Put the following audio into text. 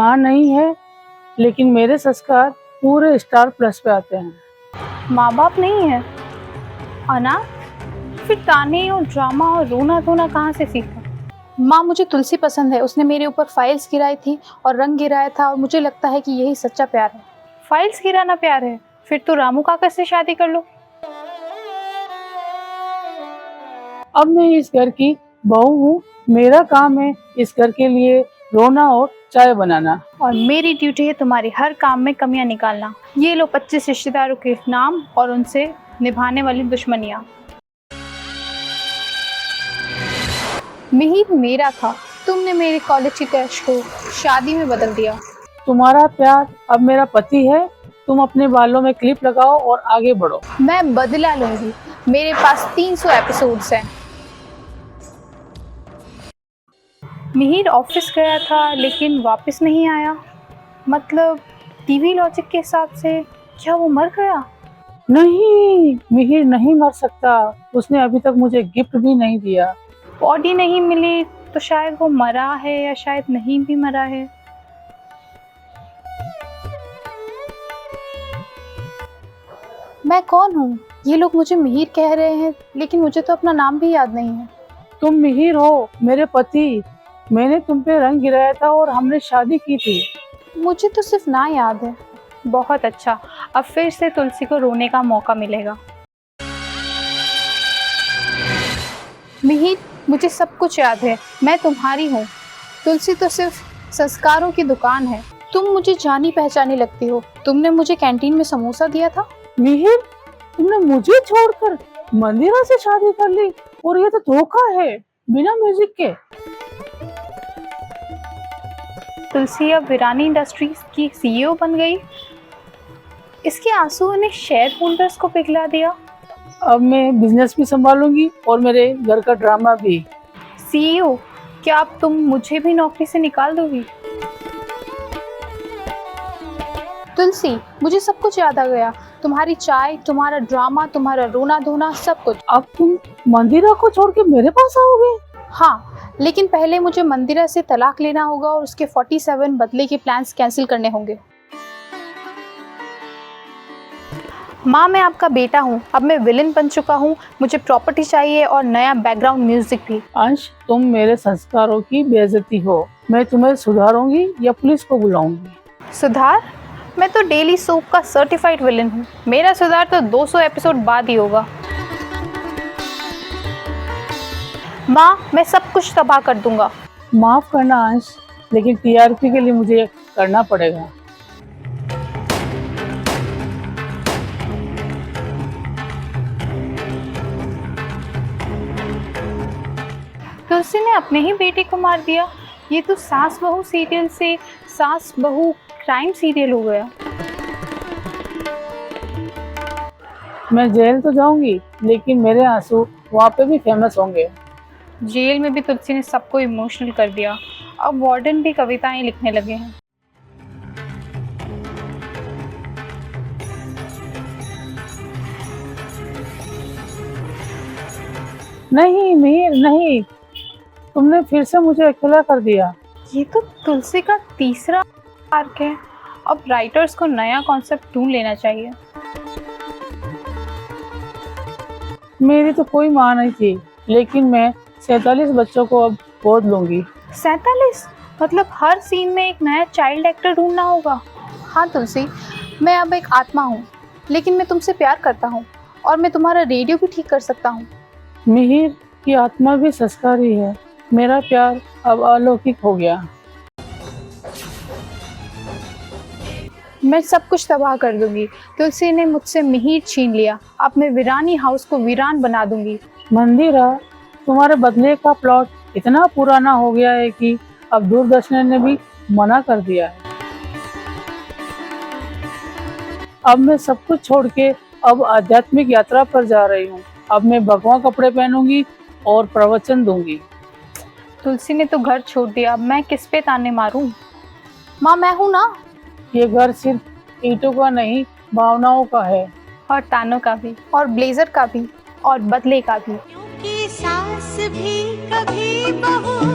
माँ नहीं है, लेकिन मेरे संस्कार पूरे स्टार प्लस पे आते हैं। माँ बाप नहीं है अनाथ, फिर ताने और ड्रामा और रोना धोना कहाँ से सीखा? माँ, मुझे तुलसी पसंद है। उसने मेरे ऊपर फाइल्स गिराई थी और रंग गिराया था, और मुझे लगता है कि यही सच्चा प्यार है। फाइल्स गिराना प्यार है? फिर तो रामू काका से शादी कर लो। अब मैं इस घर की बहू हूँ, मेरा काम है इस घर के लिए रोना और चाय बनाना। और मेरी ड्यूटी है तुम्हारे हर काम में कमियां निकालना। ये लो 25 रिश्तेदारों के नाम और उनसे निभाने वाली दुश्मनियां। मिहिर मेरा था, तुमने मेरे कॉलेज की क्रश को शादी में बदल दिया। तुम्हारा प्यार अब मेरा पति है। तुम अपने बालों में क्लिप लगाओ और आगे बढ़ो। मैं बदला लूंगी। मेरे पास 300 एपिसोड्स हैं। मिहिर ऑफिस गया था लेकिन वापस नहीं आया। मतलब टीवी लॉजिक के हिसाब से क्या वो मर गया? नहीं, मिहिर नहीं मर सकता। उसने अभी तक मुझे गिफ्ट भी नहीं दिया। बॉडी नहीं मिली तो शायद वो मरा है, या शायद नहीं भी मरा है। मैं कौन हूँ? ये लोग मुझे मिहिर कह रहे हैं, लेकिन मुझे तो अपना नाम भी याद नहीं है। तुम मिहिर हो, मेरे पति। मैंने तुम पे रंग गिराया था और हमने शादी की थी। मुझे तो सिर्फ ना याद है। बहुत अच्छा, अब फिर से तुलसी को रोने का मौका मिलेगा। मिहिर, मुझे सब कुछ याद है। मैं तुम्हारी हूँ। तुलसी तो सिर्फ संस्कारों की दुकान है। तुम मुझे जानी पहचानी लगती हो। तुमने मुझे कैंटीन में समोसा दिया था। मिहिर, तुमने मुझे छोड़कर मंदिरा से शादी कर ली, और ये तो धोखा है बिना म्यूजिक के। तुलसी अब वीरानी इंडस्ट्रीज की सीईओ बन गई। इसके आंसुओं ने शेयर होल्डर्स को पिघला दिया। अब मैं बिजनेस भी संभालूंगी और मेरे घर का ड्रामा भी। सीईओ, क्या अब तुम मुझे भी नौकरी से निकाल दोगी? तुलसी, मुझे सब कुछ याद आ गया। तुम्हारी चाय, तुम्हारा ड्रामा, तुम्हारा रोना धोना, सब कुछ। अब तुम मंदिरा को छोड़ के मेरे पास आओगे? हाँ, लेकिन पहले मुझे मंदिरा से तलाक लेना होगा और उसके 47 बदले के प्लान्स कैंसिल करने होंगे। माँ, मैं आपका बेटा हूँ। अब मैं विलेन बन चुका हूँ। मुझे प्रॉपर्टी चाहिए और नया बैकग्राउंड म्यूजिक भी। अंश, तुम मेरे संस्कारों की बेइज्जती हो। मैं तुम्हें सुधारूंगी या पुलिस को बुलाऊंगी? सुधार? मैं तो डेली सोप का सर्टिफाइड विलेन हूँ। मेरा सुधार तो 200 एपिसोड बाद ही होगा। माँ, मैं सब कुछ तबाह कर दूंगा। माफ करना अंश, लेकिन टीआरपी के लिए मुझे करना पड़ेगा। तुलसी ने अपने ही बेटे को मार दिया। ये तो सास बहू सीरियल से सास बहू क्राइम सीरियल हो गया। मैं जेल तो जाऊंगी, लेकिन मेरे आंसू वहाँ पे भी फेमस होंगे। जेल में भी तुलसी ने सबको इमोशनल कर दिया। अब वार्डन भी कविताएं लिखने लगे हैं। नहीं मिहिर, नहीं, तुमने फिर से मुझे अकेला कर दिया। ये तो तुलसी का तीसरा आर्क है। अब राइटर्स को नया कॉन्सेप्ट ढूंढ लेना चाहिए। मेरी तो कोई माँ नहीं थी, लेकिन मैं 47 बच्चों को अब गोद लूंगी। 47? मतलब हर सीन में एक नया चाइल्ड एक्टर ढूंढना होगा। हाँ तुलसी, मैं अब एक आत्मा हूँ, लेकिन मैं तुमसे प्यार करता हूँ, और मैं तुम्हारा रेडियो भी ठीक कर सकता हूँ। मिहिर की आत्मा भी संस्कारी है। मेरा प्यार अब अलौकिक हो गया। मैं सब कुछ तबाह कर दूंगी। तुलसी ने मुझसे मिहिर छीन लिया। अब मैं वीरानी हाउस को वीरान बना दूंगी। मंदिरा, तुम्हारे बदले का प्लॉट इतना पुराना हो गया है कि अब दूरदर्शन ने भी मना कर दिया है। अब मैं सब कुछ छोड़ के अब आध्यात्मिक यात्रा पर जा रही हूँ। अब मैं भगवा कपड़े पहनूंगी और प्रवचन दूंगी। तुलसी ने तो घर छोड़ दिया। अब मैं किस पे ताने मारूं? माँ, मैं हूँ ना। ये घर सिर्फ ईंटों का नहीं, भावनाओं का है। और तानों का भी, और ब्लेजर का भी, और बदले का भी। क्योंकि सास भी कभी बहू